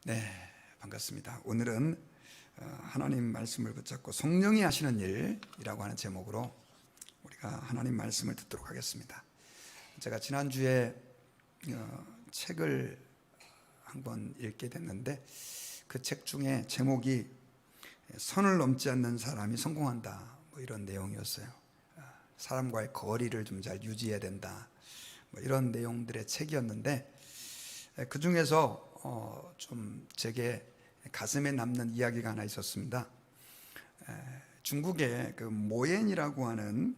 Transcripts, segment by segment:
네, 반갑습니다. 오늘은 하나님 말씀을 붙잡고 성령이 하시는 일이라고 하는 제목으로 우리가 하나님 말씀을 듣도록 하겠습니다. 제가 지난주에 책을 한번 읽게 됐는데 그 책 중에 제목이 선을 넘지 않는 사람이 성공한다, 이런 내용이었어요. 사람과의 거리를 좀 잘 유지해야 된다, 이런 내용들의 책이었는데 그 중에서 좀 제게 가슴에 남는 이야기가 하나 있었습니다. 중국의 그 모옌이라고 하는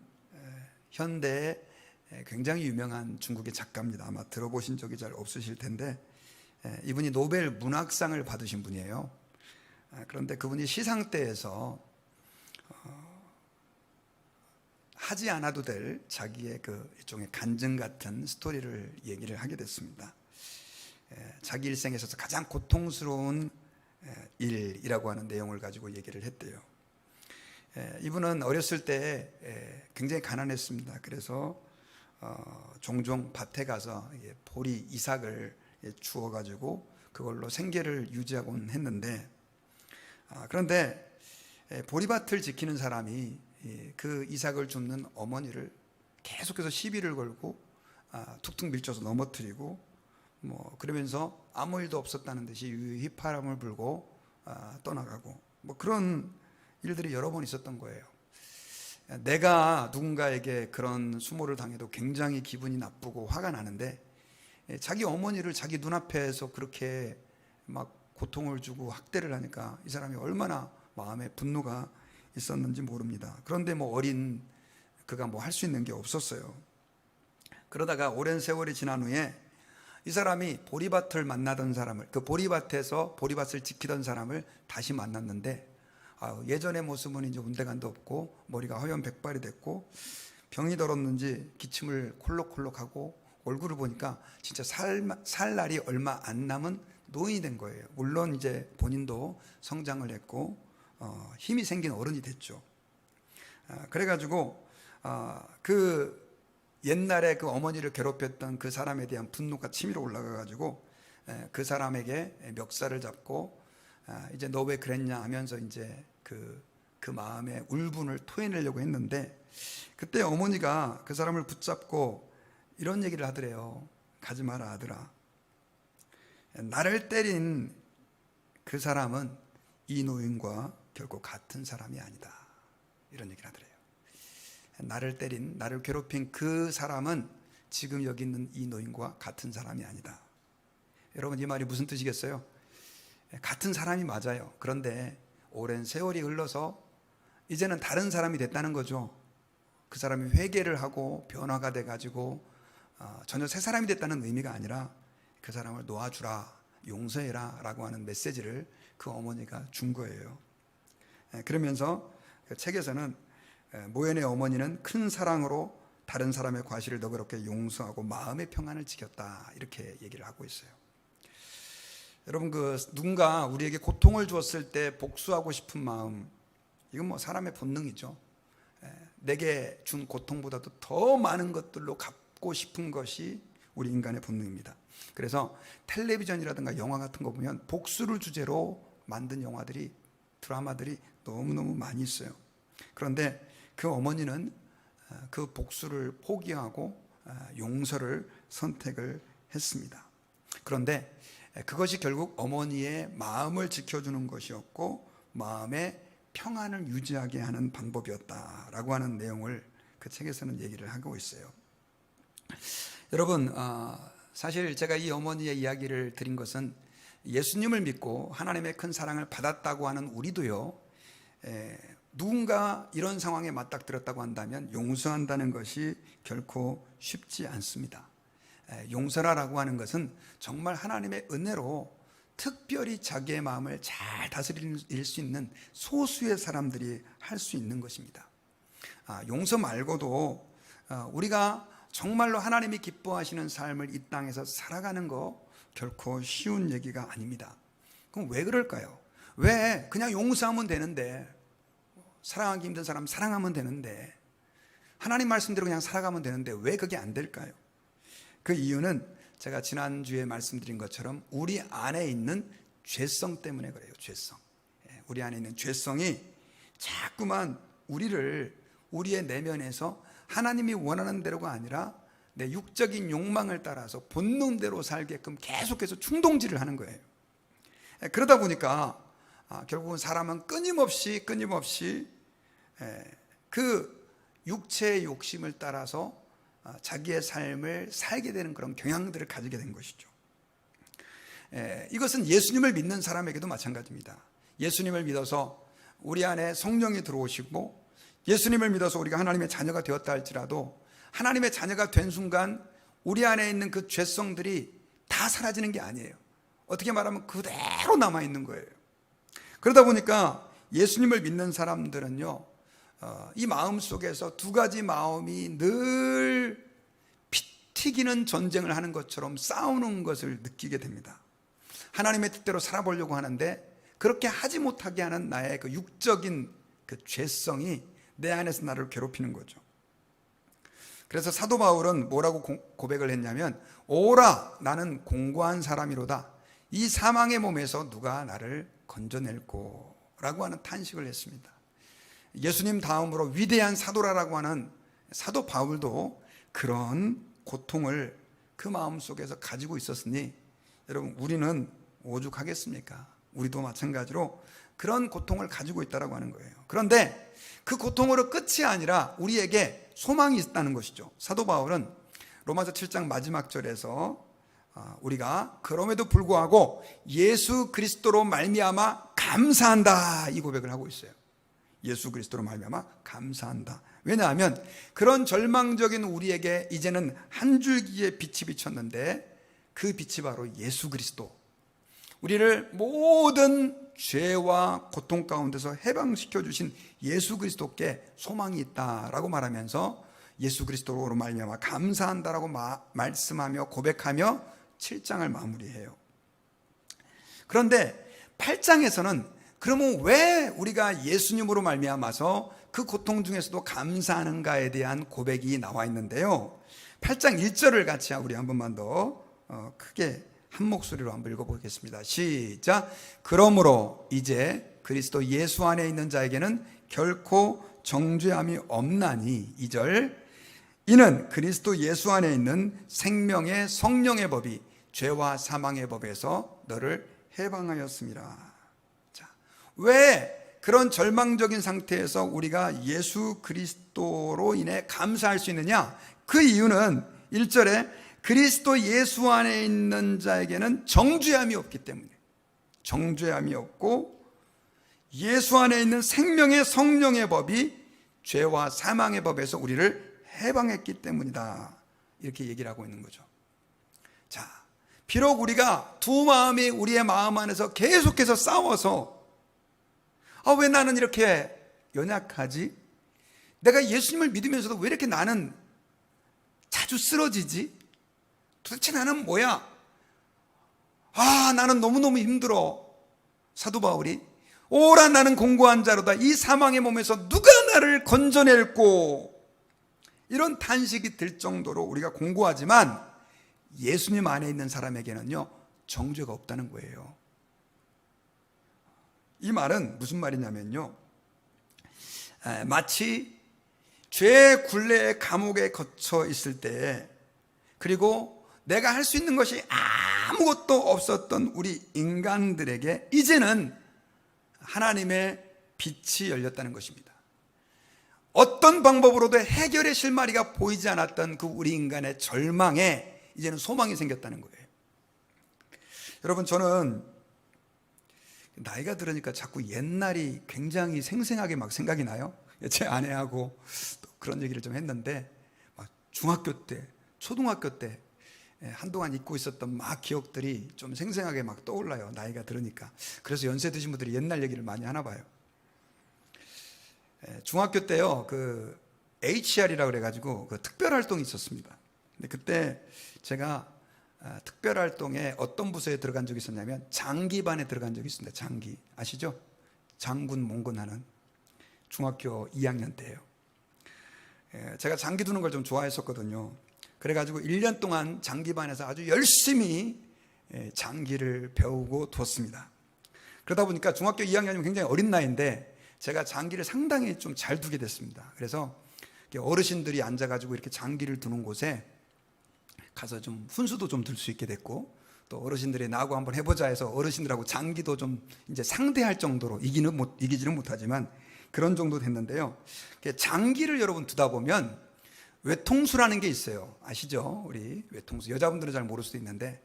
현대의 굉장히 유명한 중국의 작가입니다. 아마 들어보신 적이 잘 없으실 텐데 이분이 노벨 문학상을 받으신 분이에요. 그런데 그분이 시상대에서 하지 않아도 될 자기의 그 일종의 간증 같은 스토리를 얘기를 하게 됐습니다. 자기 일생에서 가장 고통스러운 일이라고 하는 내용을 가지고 얘기를 했대요. 이분은 어렸을 때 굉장히 가난했습니다. 그래서 종종 밭에 가서 보리 이삭을 주워 가지고 그걸로 생계를 유지하곤 했는데, 그런데 보리밭을 지키는 사람이 그 이삭을 줍는 어머니를 계속해서 시비를 걸고 툭툭 밀쳐서 넘어뜨리고 그러면서 아무 일도 없었다는 듯이 휘파람을 불고 떠나가고 그런 일들이 여러 번 있었던 거예요. 내가 누군가에게 그런 수모를 당해도 굉장히 기분이 나쁘고 화가 나는데 자기 어머니를 자기 눈앞에서 그렇게 막 고통을 주고 학대를 하니까 이 사람이 얼마나 마음에 분노가 있었는지 모릅니다. 그런데 어린 그가 할 수 있는 게 없었어요. 그러다가 오랜 세월이 지난 후에 이 사람이 보리밭을 만나던 사람을, 그 보리밭에서 보리밭을 지키던 사람을 다시 만났는데 예전의 모습은 이제 운대간도 없고 머리가 허연 백발이 됐고 병이 들었는지 기침을 콜록콜록하고 얼굴을 보니까 진짜 살 날이 얼마 안 남은 노인이 된 거예요. 물론 이제 본인도 성장을 했고 힘이 생긴 어른이 됐죠. 그래가지고 그 옛날에 그 어머니를 괴롭혔던 그 사람에 대한 분노가 치밀어 올라가가지고 그 사람에게 멱살을 잡고 이제 너 왜 그랬냐 하면서 이제 그 마음의 울분을 토해내려고 했는데 그때 어머니가 그 사람을 붙잡고 이런 얘기를 하더래요. 가지 마라 아들아. 나를 때린 그 사람은 이 노인과 결코 같은 사람이 아니다. 이런 얘기를 하더래요. 나를 때린, 나를 괴롭힌 그 사람은 지금 여기 있는 이 노인과 같은 사람이 아니다. 여러분, 이 말이 무슨 뜻이겠어요? 같은 사람이 맞아요. 그런데 오랜 세월이 흘러서 이제는 다른 사람이 됐다는 거죠. 그 사람이 회개를 하고 변화가 돼가지고 전혀 새 사람이 됐다는 의미가 아니라 그 사람을 놓아주라, 용서해라 라고 하는 메시지를 그 어머니가 준 거예요. 그러면서 그 책에서는 모연의 어머니는 큰 사랑으로 다른 사람의 과실을 너그럽게 용서하고 마음의 평안을 지켰다, 이렇게 얘기를 하고 있어요. 여러분, 누군가 우리에게 고통을 주었을 때 복수하고 싶은 마음, 이건 사람의 본능이죠. 내게 준 고통보다도 더 많은 것들로 갚고 싶은 것이 우리 인간의 본능입니다. 그래서 텔레비전이라든가 영화 같은 거 보면 복수를 주제로 만든 영화들이, 드라마들이 너무너무 많이 있어요. 그런데 그 어머니는 그 복수를 포기하고 용서를 선택을 했습니다. 그런데 그것이 결국 어머니의 마음을 지켜주는 것이었고 마음의 평안을 유지하게 하는 방법이었다라고 하는 내용을 그 책에서는 얘기를 하고 있어요. 여러분, 사실 제가 이 어머니의 이야기를 드린 것은 예수님을 믿고 하나님의 큰 사랑을 받았다고 하는 우리도요, 누군가 이런 상황에 맞닥뜨렸다고 한다면 용서한다는 것이 결코 쉽지 않습니다. 용서라고 하는 것은 정말 하나님의 은혜로 특별히 자기의 마음을 잘 다스릴 수 있는 소수의 사람들이 할 수 있는 것입니다. 용서 말고도 우리가 정말로 하나님이 기뻐하시는 삶을 이 땅에서 살아가는 거 결코 쉬운 얘기가 아닙니다. 그럼 왜 그럴까요? 왜 그냥 용서하면 되는데, 사랑하기 힘든 사람 사랑하면 되는데, 하나님 말씀대로 그냥 살아가면 되는데 왜 그게 안 될까요? 그 이유는 제가 지난주에 말씀드린 것처럼 우리 안에 있는 죄성 때문에 그래요. 죄성. 우리 안에 있는 죄성이 자꾸만 우리의 내면에서 하나님이 원하는 대로가 아니라 내 육적인 욕망을 따라서 본능대로 살게끔 계속해서 충동질을 하는 거예요. 그러다 보니까 결국은 사람은 끊임없이 그 육체의 욕심을 따라서 자기의 삶을 살게 되는 그런 경향들을 가지게 된 것이죠. 이것은 예수님을 믿는 사람에게도 마찬가지입니다. 예수님을 믿어서 우리 안에 성령이 들어오시고 예수님을 믿어서 우리가 하나님의 자녀가 되었다 할지라도 하나님의 자녀가 된 순간 우리 안에 있는 그 죄성들이 다 사라지는 게 아니에요. 어떻게 말하면 그대로 남아있는 거예요. 그러다 보니까 예수님을 믿는 사람들은요, 이 마음 속에서 두 가지 마음이 늘 피 튀기는 전쟁을 하는 것처럼 싸우는 것을 느끼게 됩니다. 하나님의 뜻대로 살아보려고 하는데 그렇게 하지 못하게 하는 나의 그 육적인 그 죄성이 내 안에서 나를 괴롭히는 거죠. 그래서 사도 바울은 뭐라고 고백을 했냐면, 오라 나는 공고한 사람이로다. 이 사망의 몸에서 누가 나를 건져낼꼬 라고 하는 탄식을 했습니다. 예수님 다음으로 위대한 사도라고 하는 사도 바울도 그런 고통을 그 마음속에서 가지고 있었으니 여러분, 우리는 오죽하겠습니까? 우리도 마찬가지로 그런 고통을 가지고 있다고 하는 거예요. 그런데 그 고통으로 끝이 아니라 우리에게 소망이 있다는 것이죠. 사도 바울은 로마서 7장 마지막 절에서 우리가 그럼에도 불구하고 예수 그리스도로 말미암아 감사한다, 이 고백을 하고 있어요. 예수 그리스도로 말미암아 감사한다. 왜냐하면 그런 절망적인 우리에게 이제는 한 줄기의 빛이 비쳤는데 그 빛이 바로 예수 그리스도, 우리를 모든 죄와 고통 가운데서 해방시켜 주신 예수 그리스도께 소망이 있다라고 말하면서 예수 그리스도로 말미암아 감사한다라고 말씀하며 고백하며 7장을 마무리해요. 그런데 8장에서는 그러면 왜 우리가 예수님으로 말미암아서 그 고통 중에서도 감사하는가에 대한 고백이 나와 있는데요, 8장 1절을 같이 우리 한 번만 더 크게 한 목소리로 한번 읽어보겠습니다. 시작. 그러므로 이제 그리스도 예수 안에 있는 자에게는 결코 정죄함이 없나니, 2절. 이는 그리스도 예수 안에 있는 생명의 성령의 법이 죄와 사망의 법에서 너를 해방하였습니다. 자, 왜 그런 절망적인 상태에서 우리가 예수 그리스도로 인해 감사할 수 있느냐? 그 이유는 1절에 그리스도 예수 안에 있는 자에게는 정죄함이 없기 때문에, 정죄함이 없고 예수 안에 있는 생명의 성령의 법이 죄와 사망의 법에서 우리를 해방했기 때문이다, 이렇게 얘기를 하고 있는 거죠. 자, 비록 우리가 두 마음이 우리의 마음 안에서 계속해서 싸워서 왜 나는 이렇게 연약하지? 내가 예수님을 믿으면서도 왜 이렇게 나는 자주 쓰러지지? 도대체 나는 뭐야? 나는 너무너무 힘들어. 사도 바울이 오라 나는 공고한 자로다. 이 사망의 몸에서 누가 나를 건져낼꼬? 이런 탄식이 들 정도로 우리가 공고하지만 예수님 안에 있는 사람에게는요, 정죄가 없다는 거예요. 이 말은 무슨 말이냐면요, 마치 죄의 굴레의 감옥에 갇혀 있을 때, 그리고 내가 할 수 있는 것이 아무것도 없었던 우리 인간들에게 이제는 하나님의 빛이 열렸다는 것입니다. 어떤 방법으로도 해결의 실마리가 보이지 않았던 그 우리 인간의 절망에 이제는 소망이 생겼다는 거예요. 여러분, 저는 나이가 들으니까 자꾸 옛날이 굉장히 생생하게 막 생각이 나요. 제 아내하고 또 그런 얘기를 좀 했는데, 막 중학교 때, 초등학교 때 한동안 잊고 있었던 막 기억들이 좀 생생하게 막 떠올라요, 나이가 들으니까. 그래서 연세 드신 분들이 옛날 얘기를 많이 하나 봐요. 중학교 때요, 그 HR이라고 그래가지고 그 특별활동이 있었습니다. 근데 그때 제가 특별활동에 어떤 부서에 들어간 적이 있었냐면 장기반에 들어간 적이 있습니다. 장기 아시죠? 장군 몽군하는 중학교 2학년 때예요. 제가 장기 두는 걸 좀 좋아했었거든요. 그래가지고 1년 동안 장기반에서 아주 열심히 장기를 배우고 두었습니다. 그러다 보니까 중학교 2학년이면 굉장히 어린 나이인데 제가 장기를 상당히 좀 잘 두게 됐습니다. 그래서 어르신들이 앉아가지고 이렇게 장기를 두는 곳에 가서 좀 훈수도 좀 들 수 있게 됐고, 또 어르신들이 나하고 한번 해보자 해서 어르신들하고 장기도 좀 이제 상대할 정도로 이기지는 못하지만 그런 정도 됐는데요. 장기를 여러분 두다 보면 외통수라는 게 있어요. 아시죠? 우리 외통수. 여자분들은 잘 모를 수도 있는데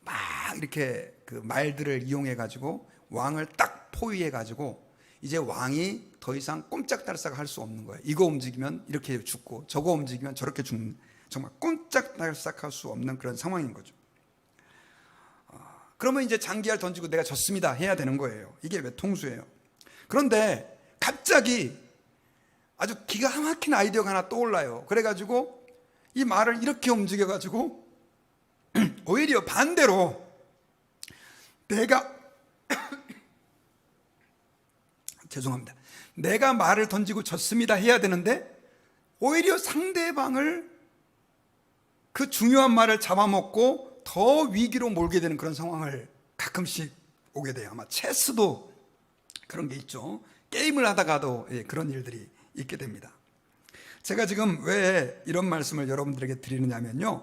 막 이렇게 그 말들을 이용해 가지고 왕을 딱 포위해 가지고 이제 왕이 더 이상 꼼짝달싹 할 수 없는 거예요. 이거 움직이면 이렇게 죽고 저거 움직이면 저렇게 죽는, 정말 꼼짝달싹 할 수 없는 그런 상황인 거죠. 그러면 이제 장기알 던지고 내가 졌습니다 해야 되는 거예요. 이게 외통수예요. 그런데 갑자기 아주 기가 막힌 아이디어가 하나 떠올라요. 그래가지고 이 말을 이렇게 움직여가지고 오히려 반대로 내가 죄송합니다. 내가 말을 던지고 졌습니다 해야 되는데 오히려 상대방을 그 중요한 말을 잡아먹고 더 위기로 몰게 되는 그런 상황을 가끔씩 오게 돼요. 아마 체스도 그런 게 있죠. 게임을 하다가도 그런 일들이 있게 됩니다. 제가 지금 왜 이런 말씀을 여러분들에게 드리느냐면요,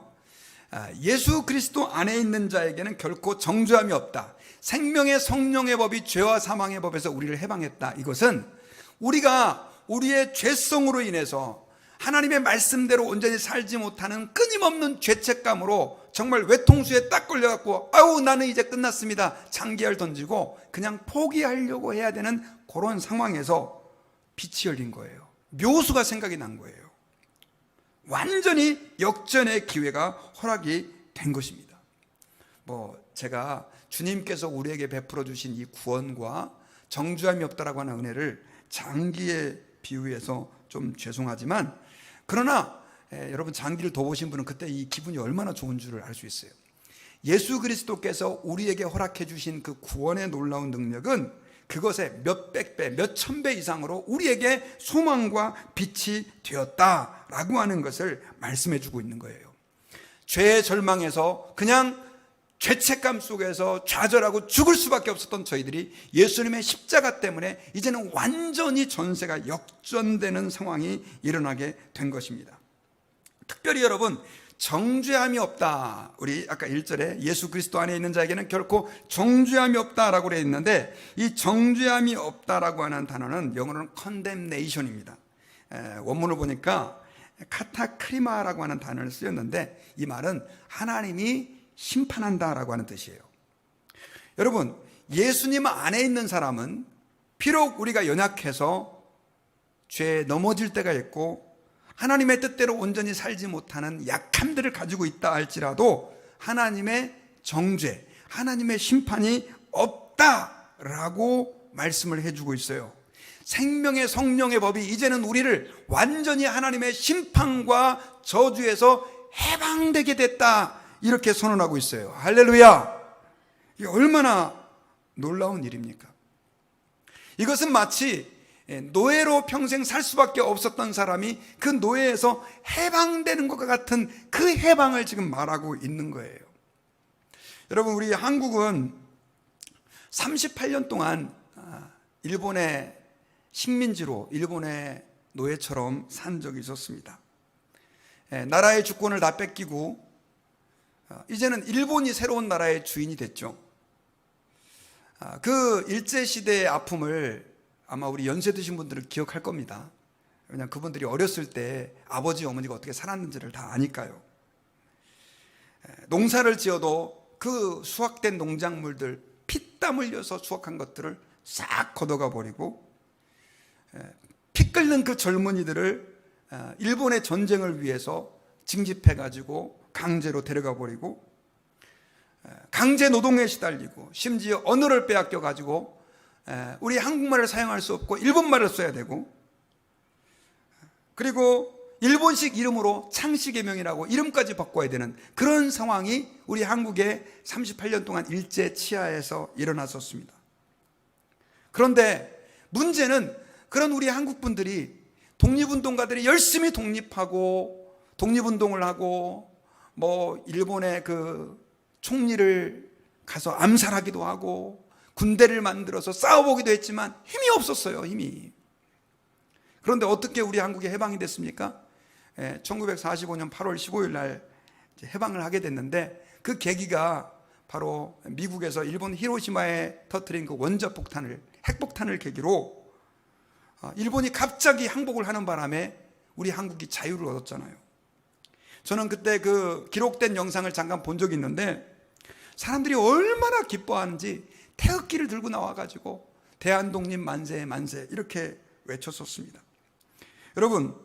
예수 그리스도 안에 있는 자에게는 결코 정죄함이 없다. 생명의 성령의 법이 죄와 사망의 법에서 우리를 해방했다. 이것은 우리가 우리의 죄성으로 인해서 하나님의 말씀대로 온전히 살지 못하는 끊임없는 죄책감으로 정말 외통수에 딱 걸려갖고 아우 나는 이제 끝났습니다, 장기알 던지고 그냥 포기하려고 해야 되는 그런 상황에서 빛이 열린 거예요. 묘수가 생각이 난 거예요. 완전히 역전의 기회가 허락이 된 것입니다. 제가 주님께서 우리에게 베풀어 주신 이 구원과 정죄함이 없다라고 하는 은혜를 장기에 비유해서 좀 죄송하지만, 그러나 여러분 장기를 더 보신 분은 그때 이 기분이 얼마나 좋은 줄을 알 수 있어요. 예수 그리스도께서 우리에게 허락해 주신 그 구원의 놀라운 능력은 그것의 몇백 배, 몇천 배 이상으로 우리에게 소망과 빛이 되었다라고 하는 것을 말씀해 주고 있는 거예요. 죄의 절망에서 그냥 죄책감 속에서 좌절하고 죽을 수밖에 없었던 저희들이 예수님의 십자가 때문에 이제는 완전히 전세가 역전되는 상황이 일어나게 된 것입니다. 특별히 여러분, 정죄함이 없다. 우리 아까 1절에 예수 그리스도 안에 있는 자에게는 결코 정죄함이 없다라고 되어 있는데, 이 정죄함이 없다라고 하는 단어는 영어로는 condemnation입니다. 원문을 보니까 카타크리마라고 하는 단어를 쓰였는데, 이 말은 하나님이 심판한다라고 하는 뜻이에요. 여러분, 예수님 안에 있는 사람은 비록 우리가 연약해서 죄에 넘어질 때가 있고 하나님의 뜻대로 온전히 살지 못하는 약함들을 가지고 있다 할지라도 하나님의 정죄, 하나님의 심판이 없다라고 말씀을 해주고 있어요. 생명의 성령의 법이 이제는 우리를 완전히 하나님의 심판과 저주에서 해방되게 됐다, 이렇게 선언하고 있어요. 할렐루야! 이게 얼마나 놀라운 일입니까? 이것은 마치 노예로 평생 살 수밖에 없었던 사람이 그 노예에서 해방되는 것과 같은 그 해방을 지금 말하고 있는 거예요. 여러분, 우리 한국은 38년 동안 일본의 식민지로, 일본의 노예처럼 산 적이 있었습니다. 나라의 주권을 다 뺏기고 이제는 일본이 새로운 나라의 주인이 됐죠. 그 일제시대의 아픔을 아마 우리 연세 드신 분들은 기억할 겁니다. 왜냐하면 그분들이 어렸을 때 아버지 어머니가 어떻게 살았는지를 다 아니까요. 농사를 지어도 그 수확된 농작물들, 피땀 흘려서 수확한 것들을 싹 걷어가 버리고, 피 끓는 그 젊은이들을 일본의 전쟁을 위해서 징집해가지고 강제로 데려가 버리고, 강제 노동에 시달리고, 심지어 언어를 빼앗겨가지고 우리 한국말을 사용할 수 없고 일본말을 써야 되고, 그리고 일본식 이름으로 창씨개명이라고 이름까지 바꿔야 되는 그런 상황이 우리 한국에 38년 동안 일제 치하에서 일어났었습니다. 그런데 문제는 그런 우리 한국 분들이, 독립운동가들이 열심히 독립하고 독립운동을 하고 일본의 그 총리를 가서 암살하기도 하고 군대를 만들어서 싸워보기도 했지만 힘이 없었어요. 힘이. 그런데 어떻게 우리 한국이 해방이 됐습니까? 1945년 8월 15일 날 해방을 하게 됐는데, 그 계기가 바로 미국에서 일본 히로시마에 터뜨린 그 원자폭탄을, 핵폭탄을 계기로 일본이 갑자기 항복을 하는 바람에 우리 한국이 자유를 얻었잖아요. 저는 그때 그 기록된 영상을 잠깐 본 적이 있는데, 사람들이 얼마나 기뻐하는지 태극기를 들고 나와가지고 대한독립 만세 만세 이렇게 외쳤었습니다. 여러분,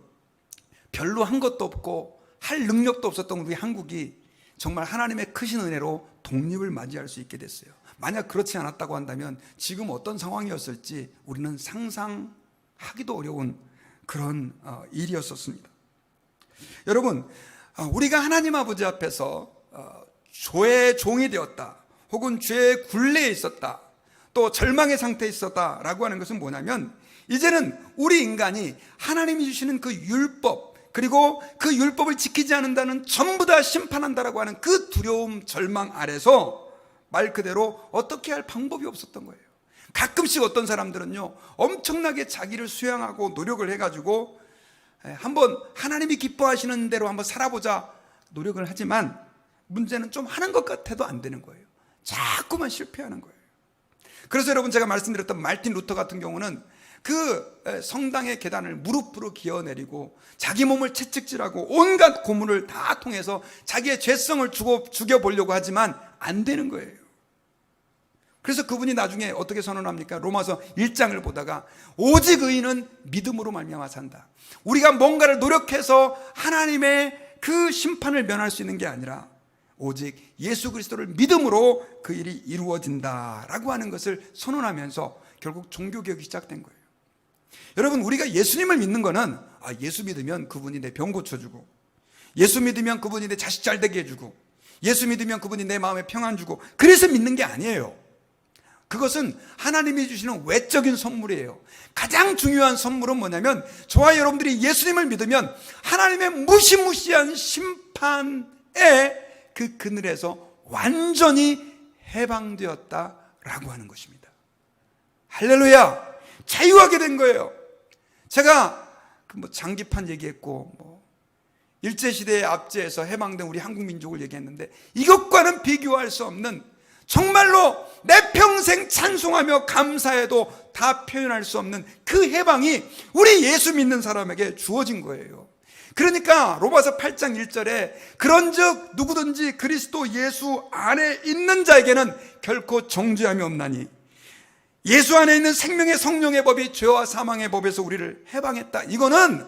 별로 한 것도 없고 할 능력도 없었던 우리 한국이 정말 하나님의 크신 은혜로 독립을 맞이할 수 있게 됐어요. 만약 그렇지 않았다고 한다면 지금 어떤 상황이었을지 우리는 상상하기도 어려운 그런 일이었었습니다. 여러분, 우리가 하나님 아버지 앞에서 죄의 종이 되었다, 혹은 죄의 굴레에 있었다, 또 절망의 상태에 있었다라고 하는 것은 뭐냐면, 이제는 우리 인간이 하나님이 주시는 그 율법, 그리고 그 율법을 지키지 않는다는 전부 다 심판한다라고 하는 그 두려움, 절망 아래서 말 그대로 어떻게 할 방법이 없었던 거예요. 가끔씩 어떤 사람들은요, 엄청나게 자기를 수양하고 노력을 해가지고 한번 하나님이 기뻐하시는 대로 한번 살아보자 노력을 하지만, 문제는 좀 하는 것 같아도 안 되는 거예요. 자꾸만 실패하는 거예요. 그래서 여러분, 제가 말씀드렸던 마르틴 루터 같은 경우는 그 성당의 계단을 무릎으로 기어내리고 자기 몸을 채찍질하고 온갖 고문을 다 통해서 자기의 죄성을 죽여보려고 하지만 안 되는 거예요. 그래서 그분이 나중에 어떻게 선언합니까? 로마서 1장을 보다가 오직 의인은 믿음으로 말미암아 산다. 우리가 뭔가를 노력해서 하나님의 그 심판을 면할 수 있는 게 아니라 오직 예수 그리스도를 믿음으로 그 일이 이루어진다라고 하는 것을 선언하면서 결국 종교개혁이 시작된 거예요. 여러분, 우리가 예수님을 믿는 거는 예수 믿으면 그분이 내 병 고쳐주고, 예수 믿으면 그분이 내 자식 잘 되게 해주고, 예수 믿으면 그분이 내 마음에 평안 주고, 그래서 믿는 게 아니에요. 그것은 하나님이 주시는 외적인 선물이에요. 가장 중요한 선물은 뭐냐면, 저와 여러분들이 예수님을 믿으면 하나님의 무시무시한 심판의 그 그늘에서 완전히 해방되었다라고 하는 것입니다. 할렐루야! 자유하게 된 거예요. 제가 장기판 얘기했고, 일제시대의 압제에서 해방된 우리 한국 민족을 얘기했는데, 이것과는 비교할 수 없는, 정말로 내 평생 찬송하며 감사해도 다 표현할 수 없는 그 해방이 우리 예수 믿는 사람에게 주어진 거예요. 그러니까 로마서 8장 1절에 그런즉 누구든지 그리스도 예수 안에 있는 자에게는 결코 정죄함이 없나니 예수 안에 있는 생명의 성령의 법이 죄와 사망의 법에서 우리를 해방했다. 이거는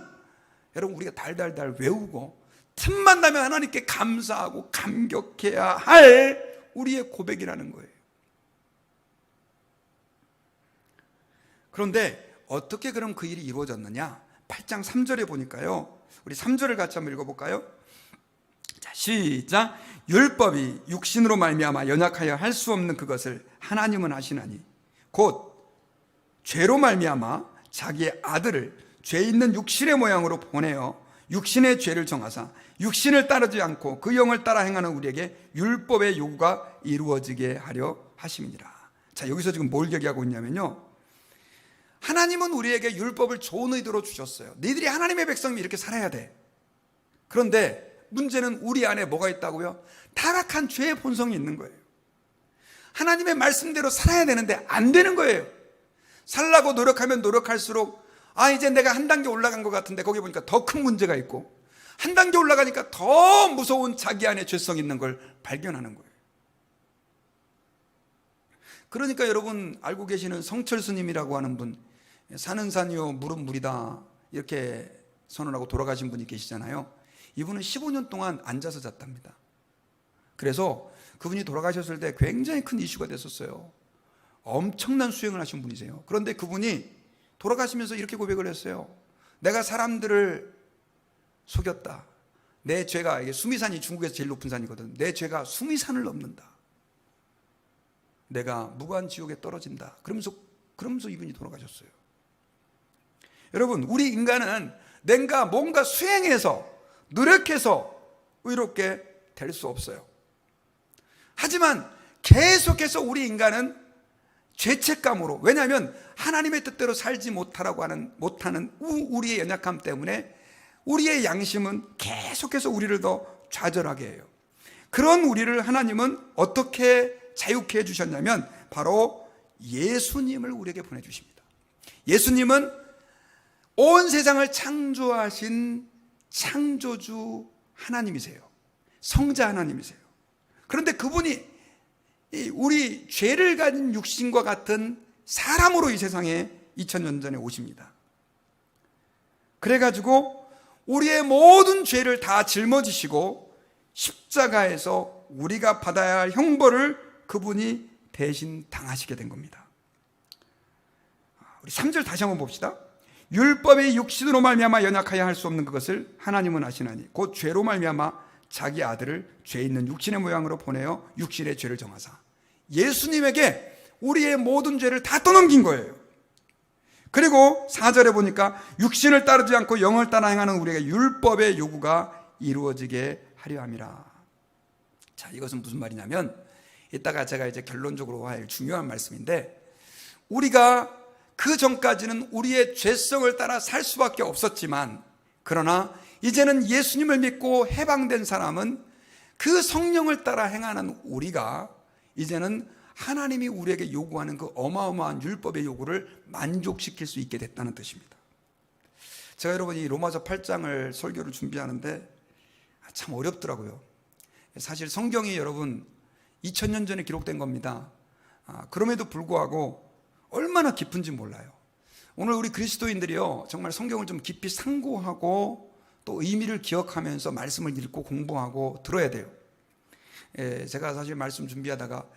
여러분, 우리가 달달달 외우고 틈만 나면 하나님께 감사하고 감격해야 할 우리의 고백이라는 거예요. 그런데 어떻게 그럼 그 일이 이루어졌느냐? 8장 3절에 보니까요, 우리 3절을 같이 한번 읽어볼까요? 자, 시작. 율법이 육신으로 말미암아 연약하여 할 수 없는 그것을 하나님은 하시나니 곧 죄로 말미암아 자기의 아들을 죄 있는 육신의 모양으로 보내어 육신의 죄를 정하사 육신을 따르지 않고 그 영을 따라 행하는 우리에게 율법의 요구가 이루어지게 하려 하심이니라. 자, 여기서 지금 뭘 얘기하고 있냐면요, 하나님은 우리에게 율법을 좋은 의도로 주셨어요. 너희들이 하나님의 백성이 이렇게 살아야 돼. 그런데 문제는 우리 안에 뭐가 있다고요? 타락한 죄의 본성이 있는 거예요. 하나님의 말씀대로 살아야 되는데 안 되는 거예요. 살라고 노력하면 노력할수록 이제 내가 한 단계 올라간 것 같은데 거기 보니까 더 큰 문제가 있고, 한 단계 올라가니까 더 무서운 자기 안에 죄성이 있는 걸 발견하는 거예요. 그러니까 여러분 알고 계시는 성철스님이라고 하는 분, 산은 산이요 물은 물이다 이렇게 선언하고 돌아가신 분이 계시잖아요. 이분은 15년 동안 앉아서 잤답니다. 그래서 그분이 돌아가셨을 때 굉장히 큰 이슈가 됐었어요. 엄청난 수행을 하신 분이세요. 그런데 그분이 돌아가시면서 이렇게 고백을 했어요. 내가 사람들을 속였다. 내 죄가, 이게 수미산이 중국에서 제일 높은 산이거든. 내 죄가 수미산을 넘는다. 내가 무관지옥에 떨어진다. 그러면서 이분이 돌아가셨어요. 여러분, 우리 인간은 내가 뭔가 수행해서 노력해서 의롭게 될 수 없어요. 하지만 계속해서 우리 인간은 죄책감으로, 왜냐하면 하나님의 뜻대로 살지 못하는 우리의 연약함 때문에 우리의 양심은 계속해서 우리를 더 좌절하게 해요. 그런 우리를 하나님은 어떻게 자유케 해주셨냐면 바로 예수님을 우리에게 보내주십니다. 예수님은 온 세상을 창조하신 창조주 하나님이세요. 성자 하나님이세요. 그런데 그분이 우리 죄를 가진 육신과 같은 사람으로 이 세상에 2000년 전에 오십니다. 그래가지고 우리의 모든 죄를 다 짊어지시고 십자가에서 우리가 받아야 할 형벌을 그분이 대신 당하시게 된 겁니다. 우리 3절 다시 한번 봅시다. 율법의 육신으로 말미암아 연약하여 할 수 없는 그것을 하나님은 아시나니 곧 죄로 말미암아 자기 아들을 죄 있는 육신의 모양으로 보내어 육신의 죄를 정하사. 예수님에게 우리의 모든 죄를 다 떠넘긴 거예요. 그리고 4절에 보니까 육신을 따르지 않고 영을 따라 행하는 우리에게 율법의 요구가 이루어지게 하려 함이라. 자, 이것은 무슨 말이냐면 이따가 제가 이제 결론적으로 할 중요한 말씀인데, 우리가 그 전까지는 우리의 죄성을 따라 살 수밖에 없었지만, 그러나 이제는 예수님을 믿고 해방된 사람은 그 성령을 따라 행하는 우리가 이제는 하나님이 우리에게 요구하는 그 어마어마한 율법의 요구를 만족시킬 수 있게 됐다는 뜻입니다. 제가 여러분 이 로마서 8장을 설교를 준비하는데 참 어렵더라고요. 사실 성경이 여러분 2000년 전에 기록된 겁니다. 그럼에도 불구하고 얼마나 깊은지 몰라요. 오늘 우리 그리스도인들이요, 정말 성경을 좀 깊이 상고하고 또 의미를 기억하면서 말씀을 읽고 공부하고 들어야 돼요. 제가 사실 말씀 준비하다가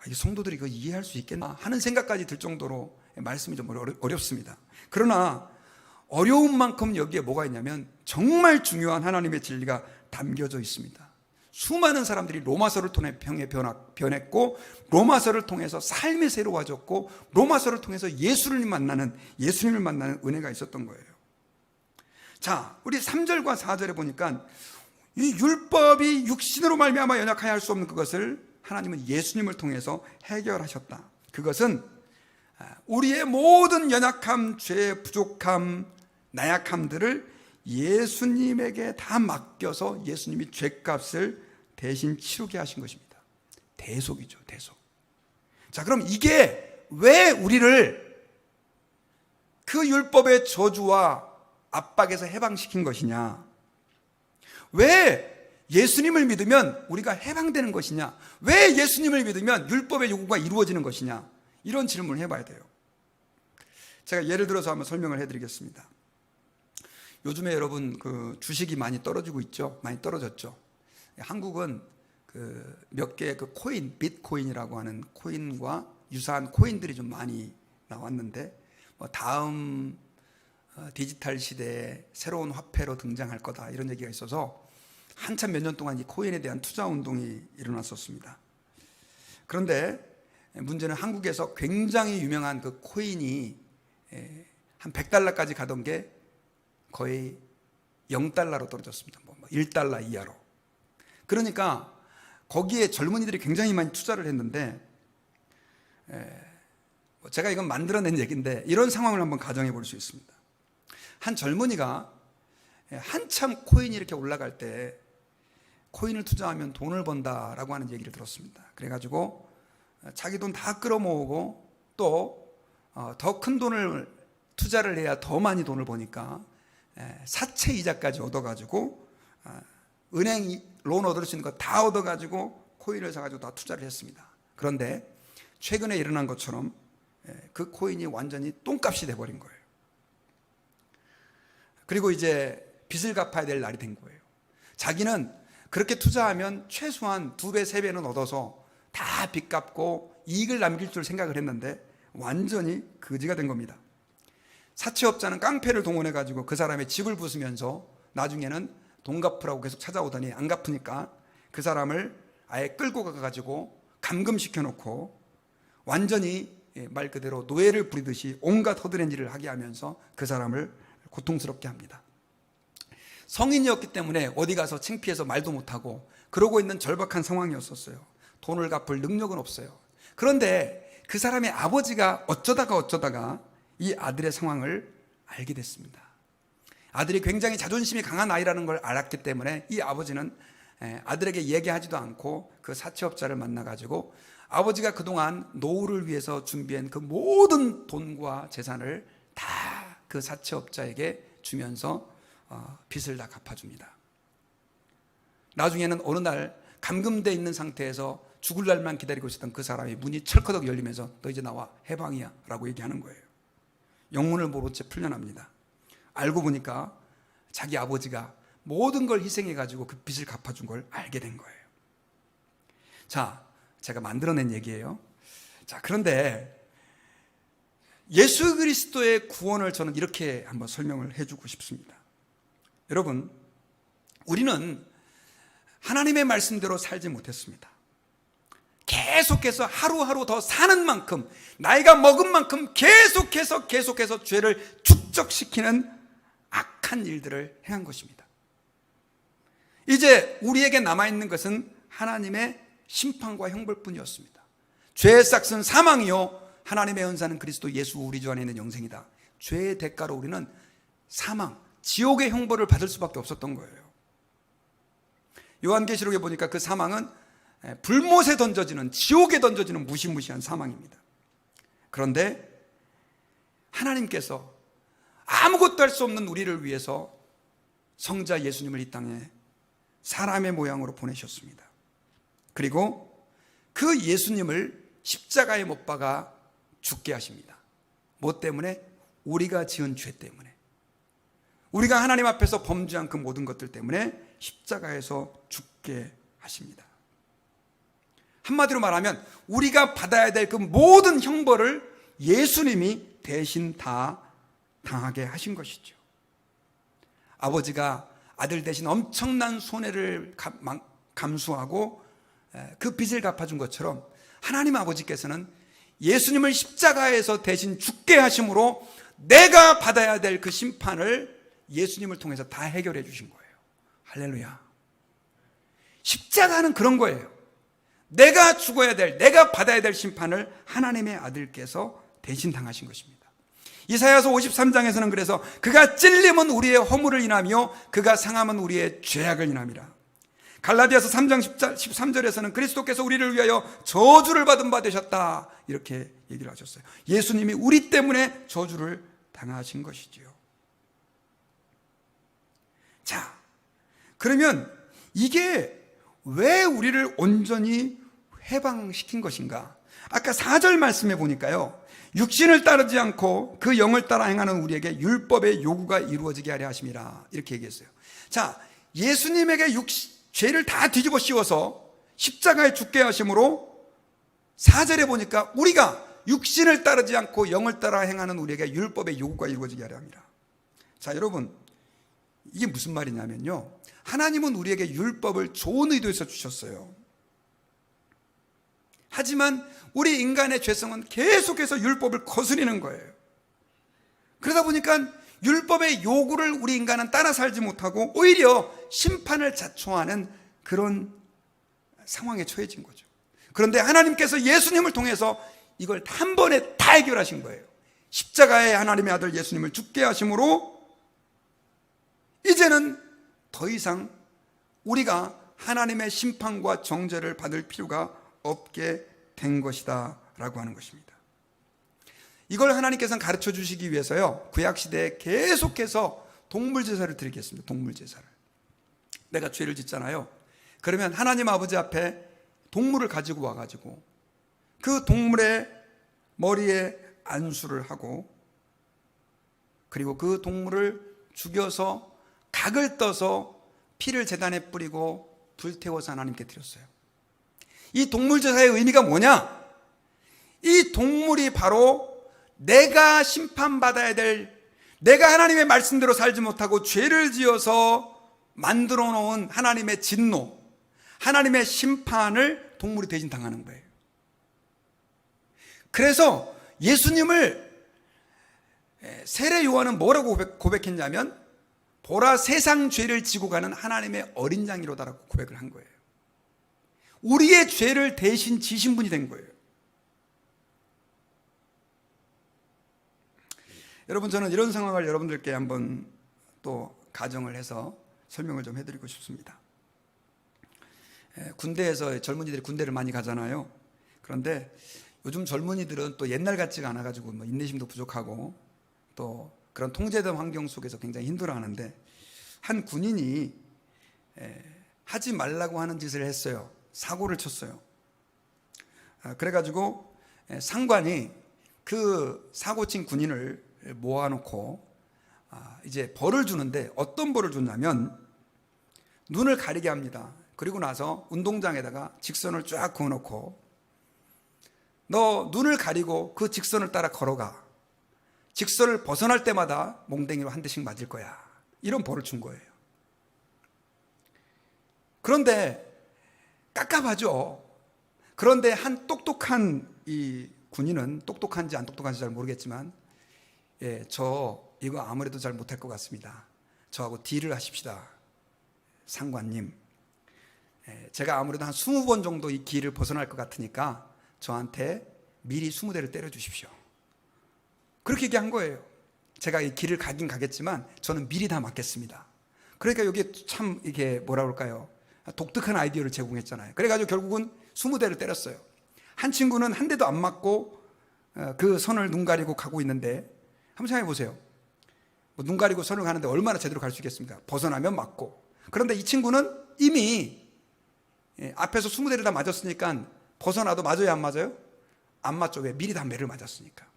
이 성도들이 이거 이해할 수 있겠나 하는 생각까지 들 정도로 말씀이 좀 어렵습니다. 그러나 어려운 만큼 여기에 뭐가 있냐면 정말 중요한 하나님의 진리가 담겨져 있습니다. 수많은 사람들이 로마서를 통해 평에 변했고, 로마서를 통해서 삶이 새로워졌고, 로마서를 통해서 예수님을 만나는 은혜가 있었던 거예요. 자, 우리 3절과 4절에 보니까 이 율법이 육신으로 말미암아 연약하여 할 수 없는 그것을 하나님은 예수님을 통해서 해결하셨다. 그것은 우리의 모든 연약함, 죄, 부족함, 나약함들을 예수님에게 다 맡겨서 예수님이 죄값을 대신 치르게 하신 것입니다. 대속이죠, 대속. 자, 그럼 이게 왜 우리를 그 율법의 저주와 압박에서 해방시킨 것이냐? 왜 예수님을 믿으면 우리가 해방되는 것이냐? 왜 예수님을 믿으면 율법의 요구가 이루어지는 것이냐? 이런 질문을 해봐야 돼요. 제가 예를 들어서 한번 설명을 해드리겠습니다. 요즘에 여러분 그 주식이 많이 떨어지고 있죠? 많이 떨어졌죠? 한국은 그 몇 개의 그 코인, 비트코인이라고 하는 코인과 유사한 코인들이 좀 많이 나왔는데, 다음 디지털 시대에 새로운 화폐로 등장할 거다 이런 얘기가 있어서 한참 몇 년 동안 이 코인에 대한 투자 운동이 일어났었습니다. 그런데 문제는 한국에서 굉장히 유명한 그 코인이 한 100달러까지 가던 게 거의 0달러로 떨어졌습니다. 1달러 이하로. 그러니까 거기에 젊은이들이 굉장히 많이 투자를 했는데, 제가 이건 만들어낸 얘기인데 이런 상황을 한번 가정해 볼 수 있습니다. 한 젊은이가 한참 코인이 이렇게 올라갈 때 코인을 투자하면 돈을 번다라고 하는 얘기를 들었습니다. 그래가지고 자기 돈 다 끌어모으고 또 더 큰 돈을 투자를 해야 더 많이 돈을 버니까 사채 이자까지 얻어가지고 은행 론 얻을 수 있는 거 다 얻어가지고 코인을 사가지고 다 투자를 했습니다. 그런데 최근에 일어난 것처럼 그 코인이 완전히 똥값이 돼버린 거예요. 그리고 이제 빚을 갚아야 될 날이 된 거예요. 자기는 그렇게 투자하면 최소한 2배, 3배는 얻어서 다 빚 갚고 이익을 남길 줄 생각을 했는데 완전히 거지가 된 겁니다. 사채업자는 깡패를 동원해가지고 그 사람의 집을 부수면서 나중에는 돈 갚으라고 계속 찾아오더니 안 갚으니까 그 사람을 아예 끌고 가가지고 감금시켜놓고 완전히 말 그대로 노예를 부리듯이 온갖 허드렛 일을 하게 하면서 그 사람을 고통스럽게 합니다. 성인이었기 때문에 어디 가서 창피해서 말도 못하고 그러고 있는 절박한 상황이었었어요. 돈을 갚을 능력은 없어요. 그런데 그 사람의 아버지가 어쩌다가 이 아들의 상황을 알게 됐습니다. 아들이 굉장히 자존심이 강한 아이라는 걸 알았기 때문에 이 아버지는 아들에게 얘기하지도 않고 그 사채업자를 만나가지고 아버지가 그동안 노후를 위해서 준비한 그 모든 돈과 재산을 다 그 사채업자에게 주면서 빚을 다 갚아줍니다. 나중에는 어느 날 감금되어 있는 상태에서 죽을 날만 기다리고 있었던 그 사람이 문이 철커덕 열리면서 너 이제 나와, 해방이야 라고 얘기하는 거예요. 영문을 모른 채 풀려납니다. 알고 보니까 자기 아버지가 모든 걸 희생해가지고 그 빚을 갚아준 걸 알게 된 거예요. 자, 제가 만들어낸 얘기예요. 자, 그런데 예수 그리스도의 구원을 저는 이렇게 한번 설명을 해주고 싶습니다. 여러분, 우리는 하나님의 말씀대로 살지 못했습니다. 계속해서 하루하루 더 사는 만큼, 나이가 먹은 만큼 계속해서 죄를 축적시키는 악한 일들을 행한 것입니다. 이제 우리에게 남아있는 것은 하나님의 심판과 형벌뿐이었습니다. 죄의 싹은 사망이요 하나님의 은사는 그리스도 예수 우리 주 안에 있는 영생이다. 죄의 대가로 우리는 사망, 지옥의 형벌을 받을 수밖에 없었던 거예요. 요한계시록에 보니까 그 사망은 불못에 던져지는, 지옥에 던져지는 무시무시한 사망입니다. 그런데 하나님께서 아무것도 할 수 없는 우리를 위해서 성자 예수님을 이 땅에 사람의 모양으로 보내셨습니다. 그리고 그 예수님을 십자가에 못 박아 죽게 하십니다. 뭐 때문에? 우리가 지은 죄 때문에, 우리가 하나님 앞에서 범죄한 그 모든 것들 때문에 십자가에서 죽게 하십니다. 한마디로 말하면 우리가 받아야 될 그 모든 형벌을 예수님이 대신 다 당하게 하신 것이죠. 아버지가 아들 대신 엄청난 손해를 감수하고 그 빚을 갚아준 것처럼 하나님 아버지께서는 예수님을 십자가에서 대신 죽게 하심으로 내가 받아야 될 그 심판을 예수님을 통해서 다 해결해 주신 거예요. 할렐루야. 십자가는 그런 거예요. 내가 죽어야 될, 내가 받아야 될 심판을 하나님의 아들께서 대신 당하신 것입니다. 이사야서 53장에서는 그래서 그가 찔림은 우리의 허물을 인하며 그가 상함은 우리의 죄악을 인함이라. 갈라디아서 3장 13절에서는 그리스도께서 우리를 위하여 저주를 받은 바 되셨다, 이렇게 얘기를 하셨어요. 예수님이 우리 때문에 저주를 당하신 것이지요. 자, 그러면 이게 왜 우리를 온전히 해방시킨 것인가? 아까 4절 말씀해 보니까요, 육신을 따르지 않고 그 영을 따라 행하는 우리에게 율법의 요구가 이루어지게 하려 하심이라, 이렇게 얘기했어요. 자, 예수님에게 죄를 다 뒤집어 씌워서 십자가에 죽게 하심으로 4절에 보니까 우리가 육신을 따르지 않고 영을 따라 행하는 우리에게 율법의 요구가 이루어지게 하려 합니다. 자, 여러분, 이게 무슨 말이냐면요, 하나님은 우리에게 율법을 좋은 의도에서 주셨어요. 하지만 우리 인간의 죄성은 계속해서 율법을 거스리는 거예요. 그러다 보니까 율법의 요구를 우리 인간은 따라 살지 못하고 오히려 심판을 자초하는 그런 상황에 처해진 거죠. 그런데 하나님께서 예수님을 통해서 이걸 한 번에 다 해결하신 거예요. 십자가에 하나님의 아들 예수님을 죽게 하심으로 이제는 더 이상 우리가 하나님의 심판과 정죄를 받을 필요가 없게 된 것이다 라고 하는 것입니다. 이걸 하나님께서는 가르쳐 주시기 위해서요, 구약시대에 계속해서 동물제사를 드리겠습니다. 동물제사를. 내가 죄를 짓잖아요. 그러면 하나님 아버지 앞에 동물을 가지고 와가지고 그 동물의 머리에 안수를 하고, 그리고 그 동물을 죽여서 각을 떠서 피를 제단에 뿌리고 불태워서 하나님께 드렸어요. 이 동물제사의 의미가 뭐냐? 이 동물이 바로 내가 심판받아야 될, 내가 하나님의 말씀대로 살지 못하고 죄를 지어서 만들어 놓은 하나님의 진노, 하나님의 심판을 동물이 대신 당하는 거예요. 그래서 예수님을 세례 요한은 뭐라고 고백했냐면, 보라 세상 죄를 지고 가는 하나님의 어린 양이로다라고 고백을 한 거예요. 우리의 죄를 대신 지신 분이 된 거예요. 여러분, 저는 이런 상황을 여러분들께 한번 또 가정을 해서 설명을 좀 해드리고 싶습니다. 군대에서 젊은이들이 군대를 많이 가잖아요. 그런데 요즘 젊은이들은 또 옛날 같지가 않아가지고 뭐 인내심도 부족하고 또 그런 통제된 환경 속에서 굉장히 힘들어하는데, 한 군인이 하지 말라고 하는 짓을 했어요. 사고를 쳤어요. 그래가지고 상관이 그 사고 친 군인을 모아놓고 이제 벌을 주는데, 어떤 벌을 줬냐면 눈을 가리게 합니다. 그리고 나서 운동장에다가 직선을 쫙 그어놓고, 너 눈을 가리고 그 직선을 따라 걸어가. 직선을 벗어날 때마다 몽댕이로 한 대씩 맞을 거야. 이런 벌을 준 거예요. 그런데 깝깝하죠. 그런데 한 똑똑한 이 군인은, 똑똑한지 안 똑똑한지 잘 모르겠지만, 저 이거 아무래도 잘 못할 것 같습니다. 저하고 딜을 하십시다. 상관님, 제가 아무래도 한 20번 정도 이 길을 벗어날 것 같으니까 저한테 미리 20대를 때려 주십시오. 그렇게 얘기한 거예요. 제가 이 길을 가긴 가겠지만 저는 미리 다 맞겠습니다. 그러니까 여기에 참 이게 뭐라 그럴까요? 독특한 아이디어를 제공했잖아요. 그래가지고 결국은 20대를 때렸어요. 한 친구는 한 대도 안 맞고 그 선을 눈 가리고 가고 있는데, 한번 생각해 보세요. 눈 가리고 선을 가는데 얼마나 제대로 갈 수 있겠습니까? 벗어나면 맞고. 그런데 이 친구는 이미 앞에서 20대를 다 맞았으니까 벗어나도 맞아요, 안 맞아요? 안 맞죠. 왜? 미리 다 매를 맞았으니까.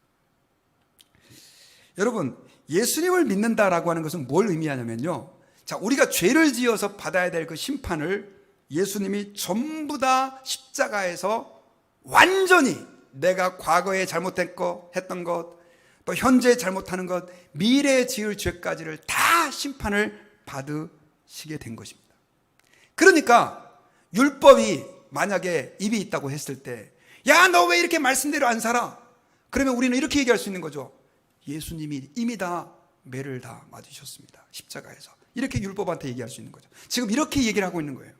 여러분, 예수님을 믿는다라고 하는 것은 뭘 의미하냐면요, 자, 우리가 죄를 지어서 받아야 될 그 심판을 예수님이 전부 다 십자가에서 완전히, 내가 과거에 잘못했던 것, 또 현재 잘못하는 것, 미래에 지을 죄까지를 다 심판을 받으시게 된 것입니다. 그러니까 율법이 만약에 입이 있다고 했을 때, 야, 너 왜 이렇게 말씀대로 안 살아? 그러면 우리는 이렇게 얘기할 수 있는 거죠. 예수님이 이미 다 매를 다 맞으셨습니다. 십자가에서. 이렇게 율법한테 얘기할 수 있는 거죠. 지금 이렇게 얘기를 하고 있는 거예요.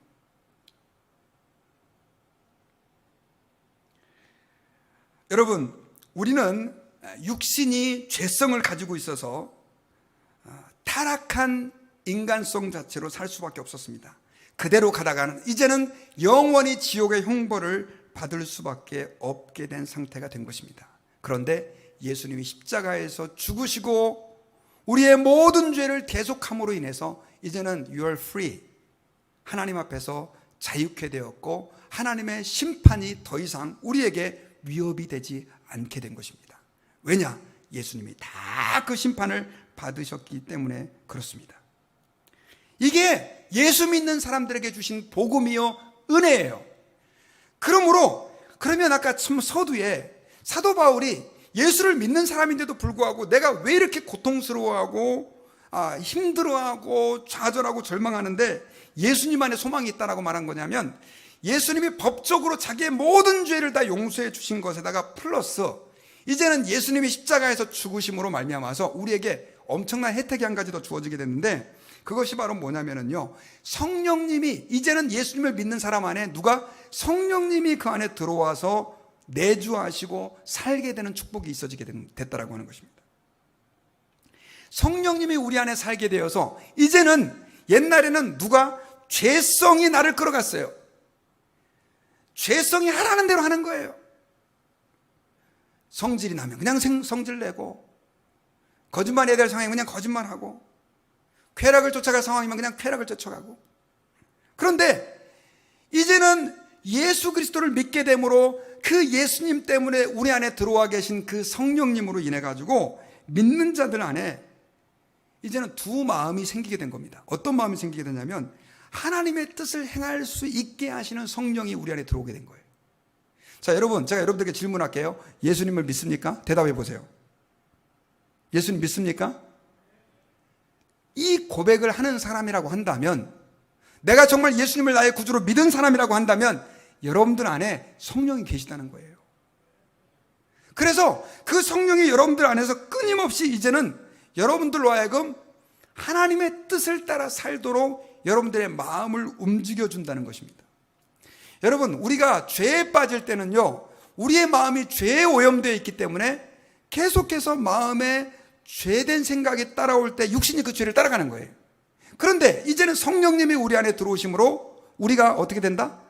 여러분, 우리는 육신이 죄성을 가지고 있어서 타락한 인간성 자체로 살 수밖에 없었습니다. 그대로 가다가는 이제는 영원히 지옥의 형벌을 받을 수밖에 없게 된 상태가 된 것입니다. 그런데 예수님이 십자가에서 죽으시고 우리의 모든 죄를 대속함으로 인해서 이제는 you are free, 하나님 앞에서 자유케 되었고 하나님의 심판이 더 이상 우리에게 위협이 되지 않게 된 것입니다. 왜냐? 예수님이 다 그 심판을 받으셨기 때문에 그렇습니다. 이게 예수 믿는 사람들에게 주신 복음이요 은혜예요. 그러면 아까 참 서두에 사도 바울이 예수를 믿는 사람인데도 불구하고 내가 왜 이렇게 고통스러워하고 힘들어하고 좌절하고 절망하는데 예수님 안에 소망이 있다라고 말한 거냐면, 예수님이 법적으로 자기의 모든 죄를 다 용서해 주신 것에다가 플러스 이제는 예수님이 십자가에서 죽으심으로 말미암아서 우리에게 엄청난 혜택이 한 가지 더 주어지게 됐는데, 그것이 바로 뭐냐면요, 성령님이, 이제는 예수님을 믿는 사람 안에 성령님이 그 안에 들어와서 내주하시고 살게 되는 축복이 있어지게 됐다라고 하는 것입니다. 성령님이 우리 안에 살게 되어서 이제는, 옛날에는 죄성이 나를 끌어갔어요. 죄성이 하라는 대로 하는 거예요. 성질이 나면 그냥 성질 내고, 거짓말해야 될 상황이면 그냥 거짓말하고, 쾌락을 쫓아갈 상황이면 그냥 쾌락을 쫓아가고. 그런데 이제는 예수 그리스도를 믿게 됨으로 그 예수님 때문에 우리 안에 들어와 계신 그 성령님으로 인해 가지고 믿는 자들 안에 이제는 두 마음이 생기게 된 겁니다. 어떤 마음이 생기게 되냐면, 하나님의 뜻을 행할 수 있게 하시는 성령이 우리 안에 들어오게 된 거예요. 자, 여러분, 제가 여러분들에게 질문할게요. 예수님을 믿습니까? 대답해 보세요. 예수님 믿습니까? 이 고백을 하는 사람이라고 한다면, 내가 정말 예수님을 나의 구주로 믿은 사람이라고 한다면 여러분들 안에 성령이 계시다는 거예요. 그래서 그 성령이 여러분들 안에서 끊임없이 이제는 여러분들로 하여금 하나님의 뜻을 따라 살도록 여러분들의 마음을 움직여준다는 것입니다. 여러분, 우리가 죄에 빠질 때는요, 우리의 마음이 죄에 오염되어 있기 때문에 계속해서 마음에 죄된 생각이 따라올 때 육신이 그 죄를 따라가는 거예요. 그런데 이제는 성령님이 우리 안에 들어오심으로 우리가 어떻게 된다?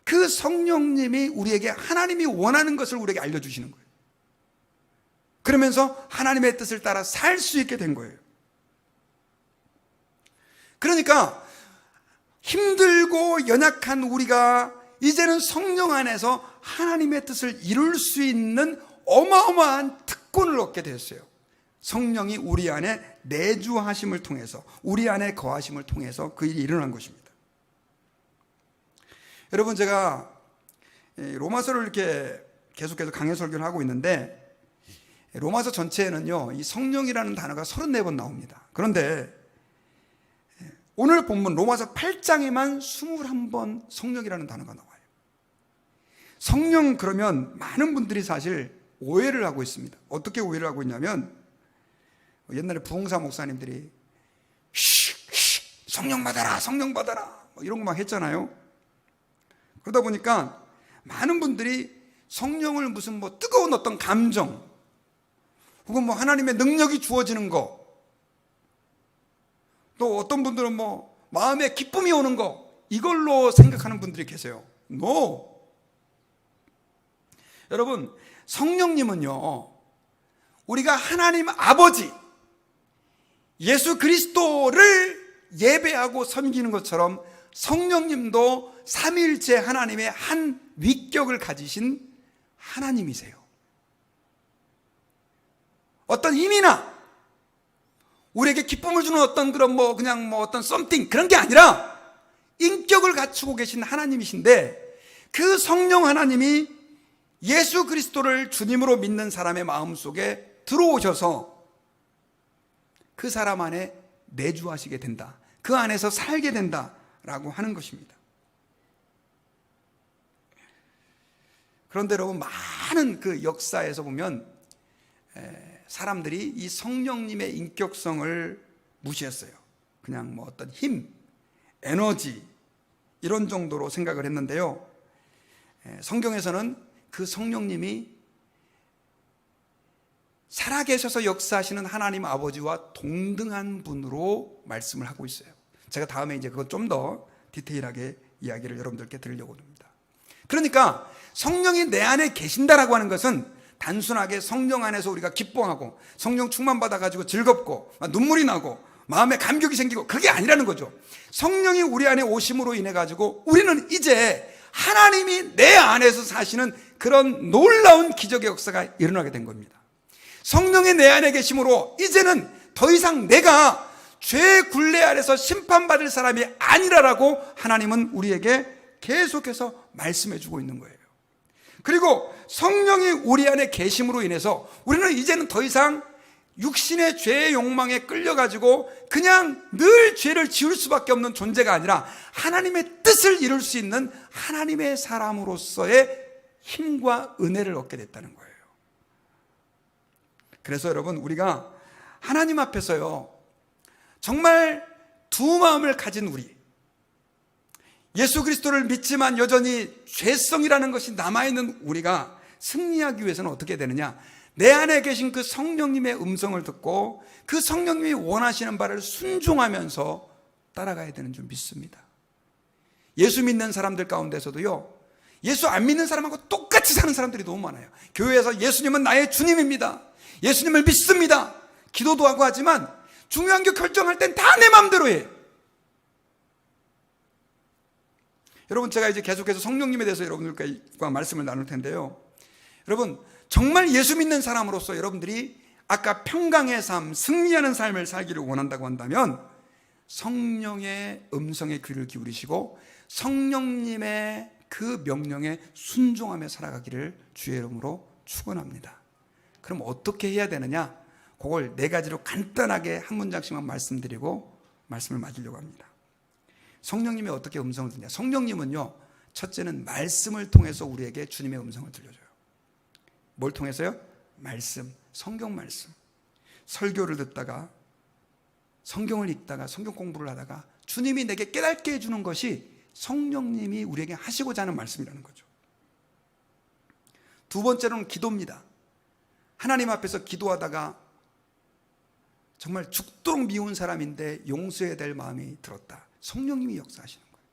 그 성령님이 우리에게 하나님이 원하는 것을 우리에게 알려주시는 거예요. 그러면서 하나님의 뜻을 따라 살 수 있게 된 거예요. 그러니까 힘들고 연약한 우리가 이제는 성령 안에서 하나님의 뜻을 이룰 수 있는 어마어마한 특권을 얻게 되었어요. 성령이 우리 안에 내주하심을 통해서, 우리 안에 거하심을 통해서 그 일이 일어난 것입니다. 여러분, 제가 로마서를 이렇게 계속해서 강해 설교를 하고 있는데, 로마서 전체에는요, 이 성령이라는 단어가 34번 나옵니다. 그런데 오늘 본문 로마서 8장에만 21번 성령이라는 단어가 나와요. 성령, 그러면 많은 분들이 사실 오해를 하고 있습니다. 어떻게 오해를 하고 있냐면, 옛날에 부흥사 목사님들이 성령 받아라, 성령 받아라, 이런 거 막 했잖아요. 그러다 보니까 많은 분들이 성령을 무슨 뜨거운 어떤 감정, 혹은 하나님의 능력이 주어지는 거, 또 어떤 분들은 마음에 기쁨이 오는 거, 이걸로 생각하는 분들이 계세요. No. 여러분, 성령님은요, 우리가 하나님 아버지 예수 그리스도를 예배하고 섬기는 것처럼 성령님도 삼위일체 하나님의 한 위격을 가지신 하나님이세요. 어떤 힘이나 우리에게 기쁨을 주는 어떤 그런 그냥 어떤 something, 그런 게 아니라 인격을 갖추고 계신 하나님이신데, 그 성령 하나님이 예수 그리스도를 주님으로 믿는 사람의 마음속에 들어오셔서 그 사람 안에 내주하시게 된다, 그 안에서 살게 된다라고 하는 것입니다. 그런데 여러분, 많은 그 역사에서 보면 사람들이 이 성령님의 인격성을 무시했어요. 그냥 어떤 힘, 에너지, 이런 정도로 생각을 했는데요, 성경에서는 그 성령님이 살아계셔서 역사하시는 하나님 아버지와 동등한 분으로 말씀을 하고 있어요. 제가 다음에 이제 그거 좀 더 디테일하게 이야기를 여러분들께 드리려고 합니다. 그러니까 성령이 내 안에 계신다라고 하는 것은 단순하게 성령 안에서 우리가 기뻐하고 성령 충만 받아가지고 즐겁고 눈물이 나고 마음에 감격이 생기고, 그게 아니라는 거죠. 성령이 우리 안에 오심으로 인해 가지고 우리는 이제 하나님이 내 안에서 사시는 그런 놀라운 기적의 역사가 일어나게 된 겁니다. 성령이 내 안에 계심으로 이제는 더 이상 내가 죄 굴레 아래서 심판받을 사람이 아니라라고 하나님은 우리에게 계속해서 말씀해 주고 있는 거예요. 그리고 성령이 우리 안에 계심으로 인해서 우리는 이제는 더 이상 육신의 죄의 욕망에 끌려가지고 그냥 늘 죄를 지을 수밖에 없는 존재가 아니라 하나님의 뜻을 이룰 수 있는 하나님의 사람으로서의 힘과 은혜를 얻게 됐다는 거예요. 그래서 여러분, 우리가 하나님 앞에서요, 정말 두 마음을 가진 우리, 예수 그리스도를 믿지만 여전히 죄성이라는 것이 남아있는 우리가 승리하기 위해서는 어떻게 되느냐? 내 안에 계신 그 성령님의 음성을 듣고 그 성령님이 원하시는 바를 순종하면서 따라가야 되는 줄 믿습니다. 예수 믿는 사람들 가운데서도요, 예수 안 믿는 사람하고 똑같이 사는 사람들이 너무 많아요. 교회에서 예수님은 나의 주님입니다, 예수님을 믿습니다, 기도도 하고 하지만 중요한 게 결정할 땐 다 내 마음대로 해. 여러분, 제가 이제 계속해서 성령님에 대해서 여러분들과 말씀을 나눌 텐데요, 여러분, 정말 예수 믿는 사람으로서 여러분들이 아까 평강의 삶, 승리하는 삶을 살기를 원한다고 한다면 성령의 음성에 귀를 기울이시고 성령님의 그 명령에 순종하며 살아가기를 주의 이름으로 축원합니다. 그럼 어떻게 해야 되느냐? 그걸 네 가지로 간단하게 한 문장씩만 말씀드리고 말씀을 맞으려고 합니다. 성령님이 어떻게 음성을 듣냐? 성령님은요, 첫째는 말씀을 통해서 우리에게 주님의 음성을 들려줘요. 뭘 통해서요? 말씀, 성경 말씀. 설교를 듣다가, 성경을 읽다가, 성경 공부를 하다가 주님이 내게 깨닫게 해주는 것이 성령님이 우리에게 하시고자 하는 말씀이라는 거죠. 두 번째로는 기도입니다. 하나님 앞에서 기도하다가 정말 죽도록 미운 사람인데 용서해야 될 마음이 들었다. 성령님이 역사하시는 거예요.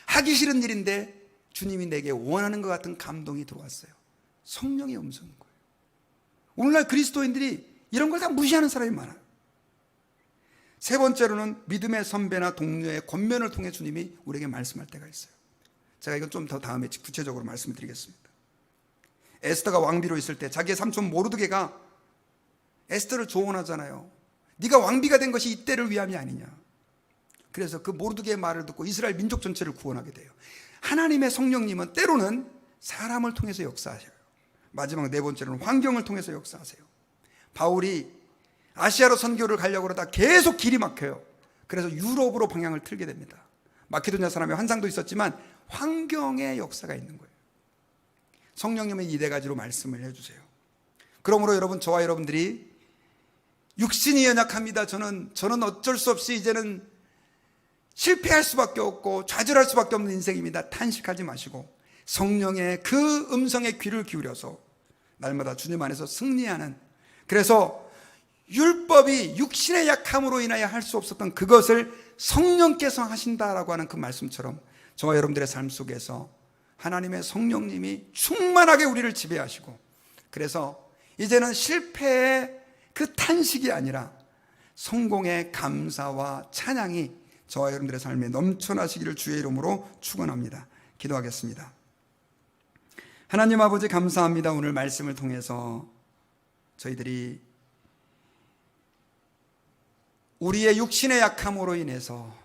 하기 싫은 일인데 주님이 내게 원하는 것 같은 감동이 들어왔어요. 성령의 음성인 거예요. 오늘날 그리스도인들이 이런 걸 다 무시하는 사람이 많아요. 세 번째로는 믿음의 선배나 동료의 권면을 통해 주님이 우리에게 말씀할 때가 있어요. 제가 이건 좀 더 다음에 구체적으로 말씀드리겠습니다. 에스더가 왕비로 있을 때 자기의 삼촌 모르드게가 에스더를 조언하잖아요. 네가 왕비가 된 것이 이때를 위함이 아니냐. 그래서 그 모르드게의 말을 듣고 이스라엘 민족 전체를 구원하게 돼요. 하나님의 성령님은 때로는 사람을 통해서 역사하셔요. 마지막 네 번째로는 환경을 통해서 역사하세요. 바울이 아시아로 선교를 가려고 그러다 계속 길이 막혀요. 그래서 유럽으로 방향을 틀게 됩니다. 마케도냐 사람의 환상도 있었지만 환경의 역사가 있는 거예요. 성령님은 이 네 가지로 말씀을 해주세요. 그러므로 여러분, 저와 여러분들이 육신이 연약합니다. 저는 어쩔 수 없이 이제는 실패할 수밖에 없고 좌절할 수밖에 없는 인생입니다. 탄식하지 마시고 성령의 그 음성에 귀를 기울여서 날마다 주님 안에서 승리하는, 그래서 율법이 육신의 약함으로 인하여 할 수 없었던 그것을 성령께서 하신다라고 하는 그 말씀처럼 저와 여러분들의 삶 속에서 하나님의 성령님이 충만하게 우리를 지배하시고, 그래서 이제는 실패의 그 탄식이 아니라 성공의 감사와 찬양이 저와 여러분들의 삶에 넘쳐나시기를 주의 이름으로 축원합니다. 기도하겠습니다. 하나님 아버지, 감사합니다. 오늘 말씀을 통해서 저희들이 우리의 육신의 약함으로 인해서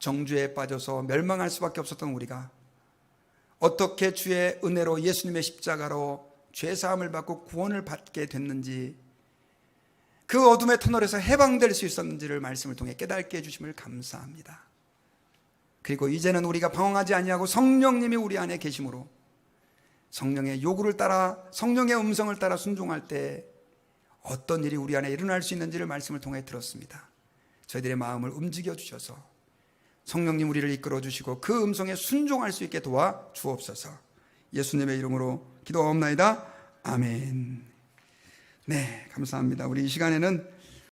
정죄에 빠져서 멸망할 수밖에 없었던 우리가 어떻게 주의 은혜로 예수님의 십자가로 죄사함을 받고 구원을 받게 됐는지, 그 어둠의 터널에서 해방될 수 있었는지를 말씀을 통해 깨닫게 해주심을 감사합니다. 그리고 이제는 우리가 방황하지 아니하고 성령님이 우리 안에 계심으로 성령의 요구를 따라, 성령의 음성을 따라 순종할 때 어떤 일이 우리 안에 일어날 수 있는지를 말씀을 통해 들었습니다. 저희들의 마음을 움직여 주셔서 성령님 우리를 이끌어 주시고 그 음성에 순종할 수 있게 도와 주옵소서. 예수님의 이름으로 기도하옵나이다. 아멘. 네, 감사합니다. 우리 이 시간에는